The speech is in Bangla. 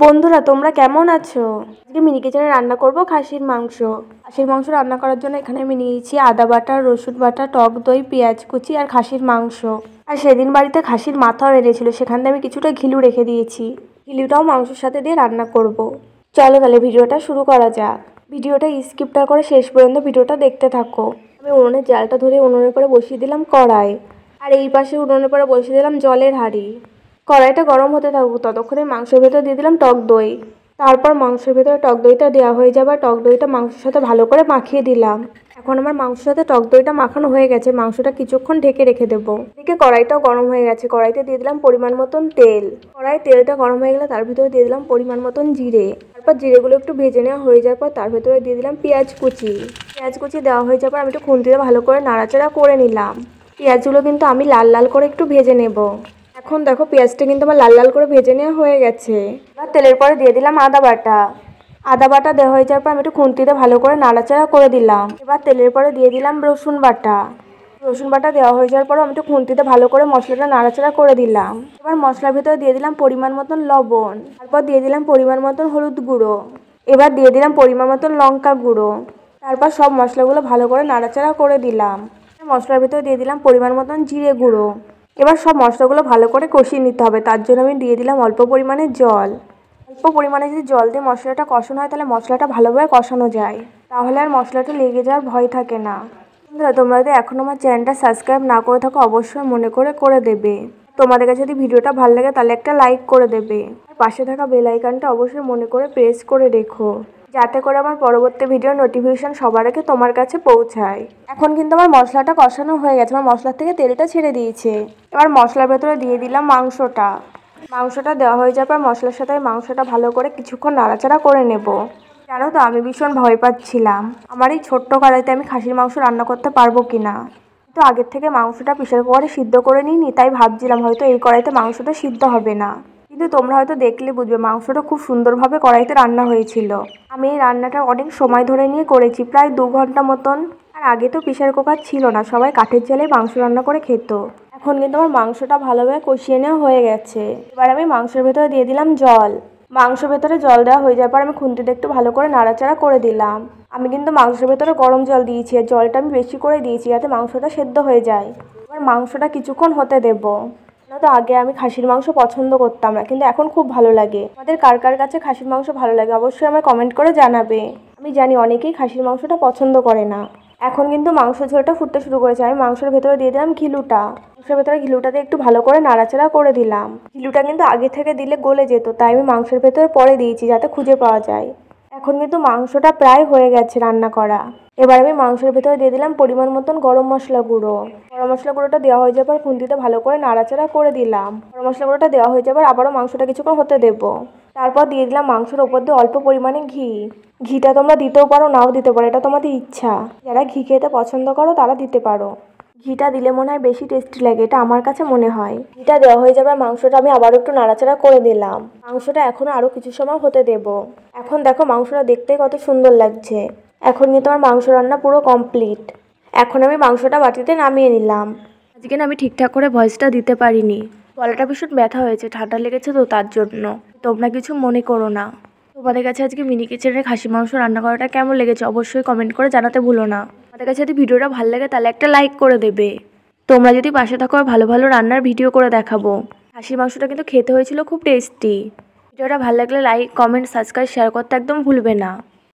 বন্ধুরা তোমরা কেমন আছো? আজকে মিনি কিচেনে রান্না করব খাসির মাংস। খাসির মাংস রান্না করার জন্য এখানে আমি নিয়েছি আদা বাটা, রসুন বাটা, টক দই, পেঁয়াজ কুচি আর খাসির মাংস। আর সেদিন বাড়িতে খাসির মাথাও এনেছিল, সেখান থেকে আমি কিছুটা ঘিলু রেখে দিয়েছি। ঘিলুটাও মাংসের সাথে দিয়ে রান্না করব। চলো তাহলে ভিডিওটা শুরু করা যাক। ভিডিওটা স্কিপ না করে শেষ পর্যন্ত ভিডিওটা দেখতে থাকো। আমি উনুনের জালটা ধরে উনুনের পরে বসিয়ে দিলাম কড়াই, আর এই পাশে উনুনের পরে বসিয়ে দিলাম জলের হাঁড়ি। কড়াইটা গরম হতে থাকুক, ততক্ষণে মাংসের ভেতর দিয়ে দিলাম টক দই। তারপর মাংসের ভেতরে টক দইটা দেওয়া হয়ে যাবে, টক দইটা মাংসের সাথে ভালো করে মাখিয়ে দিলাম। এখন আমার মাংসের সাথে টক দইটা মাখানো হয়ে গেছে, মাংসটা কিছুক্ষণ ঢেকে রেখে দেবো। এদিকে কড়াইটাও গরম হয়ে গেছে, কড়াইতে দিয়ে দিলাম পরিমাণ মতন তেল। তেলটা গরম হয়ে গেলে তার ভিতরে দিয়ে দিলাম পরিমাণ মতন জিরে। তারপর জিরেগুলো একটু ভেজে নেওয়া হয়ে যাওয়ার পর তার ভেতরে দিয়ে দিলাম পেঁয়াজ কুচি। পেঁয়াজ কুচি দেওয়া হয়ে যাওয়ার পর আমি একটু খুন্তিতে ভালো করে নাড়াচাড়া করে নিলাম। পেঁয়াজগুলো কিন্তু আমি লাল লাল করে একটু ভেজে নেব। এখন দেখো পেঁয়াজটা কিন্তু আমার লাল লাল করে ভেজে নেওয়া হয়ে গেছে। এবার তেলের পরে দিয়ে দিলাম আদা বাটা। আদা বাটা দেওয়া হয়ে যাওয়ার পর আমি একটু খুন্তিতে ভালো করে নাড়াচাড়া করে দিলাম। এবার তেলের পরে দিয়ে দিলাম রসুন বাটা। রসুন বাটা দেওয়া হয়ে যাওয়ার পর আমি একটু খুন্তিতে ভালো করে মশলাটা নাড়াচাড়া করে দিলাম। এবার মশলার ভিতরে দিয়ে দিলাম পরিমাণ মতন লবণ। তারপর দিয়ে দিলাম পরিমাণ মতন হলুদ গুঁড়ো। এবার দিয়ে দিলাম পরিমাণ মতন লঙ্কা গুঁড়ো। তারপর সব মশলাগুলো ভালো করে নাড়াচাড়া করে দিলাম। মশলার ভিতরে দিয়ে দিলাম পরিমাণ মতন জিরে গুঁড়ো। এবার সব মশলাগুলো ভালো করে কষিয়ে নিতে হবে, তার জন্য আমি দিয়ে দিলাম অল্প পরিমাণে জল। অল্প পরিমাণে যদি জল দিয়ে মশলাটা কষানো হয় তাহলে মশলাটা ভালোভাবে কষানো যায়, তাহলে আর মশলাটা লেগে যাওয়ার ভয় থাকে না। বন্ধুরা তোমরা যদি এখন আমার চ্যানেলটা সাবস্ক্রাইব না করে থাকো অবশ্যই মনে করে দেবে। তোমাদের কাছে যদি ভিডিওটা ভালো লাগে তাহলে একটা লাইক করে দেবে, আর পাশে থাকা বেল আইকনটা অবশ্যই মনে করে প্রেস করে রেখো, যাতে করে আমার পরবর্তী ভিডিও নোটিফিকেশন সবার আগে তোমার কাছে পৌঁছায়। এখন কিন্তু আমার মশলাটা কষানো হয়ে গেছে, আমার মশলার থেকে তেলটা ছেড়ে দিয়েছে। এবার মশলার ভেতরে দিয়ে দিলাম মাংসটা দেওয়া হয়ে যাওয়ার পর মশলার সাথে মাংসটা ভালো করে কিছুক্ষণ নাড়াচাড়া করে নেব। জানো তো আমি ভীষণ ভয় পাচ্ছিলাম আমার এই ছোট্ট কড়াইতে আমি খাসির মাংস রান্না করতে পারবো কিনা। তো আগের থেকে মাংসটা প্রেসার কুকারে সিদ্ধ করে নিইনি, তাই ভাবছিলাম হয়তো এই কড়াইতে মাংসটা সিদ্ধ হবে না। কিন্তু তোমরা হয়তো দেখলে বুঝবে মাংসটা খুব সুন্দরভাবে কড়াইতে রান্না হয়েছিল। আমি এই রান্নাটা অনেক সময় ধরে নিয়ে করেছি, প্রায় 2 ঘন্টা মতন। আর আগে তো প্রেসার কুকার ছিল না, সবাই কাঠের জালে মাংস রান্না করে খেত। এখন কিন্তু আমার মাংসটা ভালোভাবে কষিয়ে নেওয়া হয়ে গেছে। এবার আমি মাংসের ভেতরে দিয়ে দিলাম জল। মাংসের ভেতরে জল দেওয়া হয়ে যাওয়ার পর আমি খুন্তিতে একটু ভালো করে নাড়াচাড়া করে দিলাম। আমি কিন্তু মাংসের ভেতরে গরম জল দিয়েছি, আর জলটা আমি বেশি করে দিয়েছি যাতে মাংসটা সেদ্ধ হয়ে যায়। এবার মাংসটা কিছুক্ষণ হতে দেবো। তো আগে আমি খাসির মাংস পছন্দ করতাম না, কিন্তু এখন খুব ভালো লাগে। আমাদের কার কার কাছে খাসির মাংস ভালো লাগে অবশ্যই আমায় কমেন্ট করে জানাবে। আমি জানি অনেকেই খাসির মাংসটা পছন্দ করে না। এখন কিন্তু মাংস ঝোলটা ফুটতে শুরু করেছে, আমি মাংসের ভেতরে দিয়ে দিলাম ঘিলুটা। মাংসের ভেতরে ঘিলুটাতে একটু ভালো করে নাড়াচাড়া করে দিলাম। ঘিলুটা কিন্তু আগে থেকে দিলে গলে যেত, তাই আমি মাংসের ভেতরে পরে দিয়েছি যাতে খুঁজে পাওয়া যায়। এখন কিন্তু মাংসটা প্রায় হয়ে গেছে রান্না করা। এবার আমি মাংসের ভেতরে দিয়ে দিলাম পরিমাণ মতন গরম মশলা গুঁড়ো। গরম মশলা গুঁড়োটা দেওয়া হয়ে যাবার খুন্তিতে ভালো করে নাড়াচাড়া করে দিলাম। গরম মশলা গুঁড়োটা দেওয়া হয়ে যাবার আবারও মাংসটা কিছুক্ষণ হতে দেবো। তারপর দিয়ে দিলাম মাংসের ওপর দিয়ে অল্প পরিমাণে ঘি। ঘিটা তোমরা দিতেও পারো নাও দিতে পারো, এটা তোমাদের ইচ্ছা। যারা ঘি খেতে পছন্দ করো তারা দিতে পারো। ঘিটা দিলে মনে হয় বেশি টেস্টি লাগে, এটা আমার কাছে মনে হয়। ঘিটা দেওয়া হয়ে যাবার মাংসটা আমি আবারও একটু নাড়াচাড়া করে দিলাম। মাংসটা এখনও আরও কিছু সময় হতে দেবো। এখন দেখো মাংসটা দেখতে কত সুন্দর লাগছে। এখন কিন্তু আমার মাংস রান্না পুরো কমপ্লিট। এখন আমি মাংসটা বাটিতে নামিয়ে নিলাম। আজকে না আমি ঠিকঠাক করে ভয়েসটা দিতে পারিনি, গলাটা ভীষণ ব্যথা হয়েছে, ঠান্ডা লেগেছে তো তার জন্য। তোমরা কিছু মনে করো না। তোমাদের কাছে আজকে মিনি কিচেনের খাসি মাংস রান্না করাটা কেমন লেগেছে অবশ্যই কমেন্ট করে জানাতে ভুলো না। তোমাদের কাছে যদি ভিডিওটা ভালো লাগে তাহলে একটা লাইক করে দেবে। তোমরা যদি পাশে থাকো আর ভালো ভালো রান্নার ভিডিও করে দেখাবো। খাসির মাংসটা কিন্তু খেতে হয়েছিল খুব টেস্টি। ভিডিওটা ভালো লাগলে লাইক, কমেন্ট, সাবস্ক্রাইব, শেয়ার করতে একদম ভুলবে না।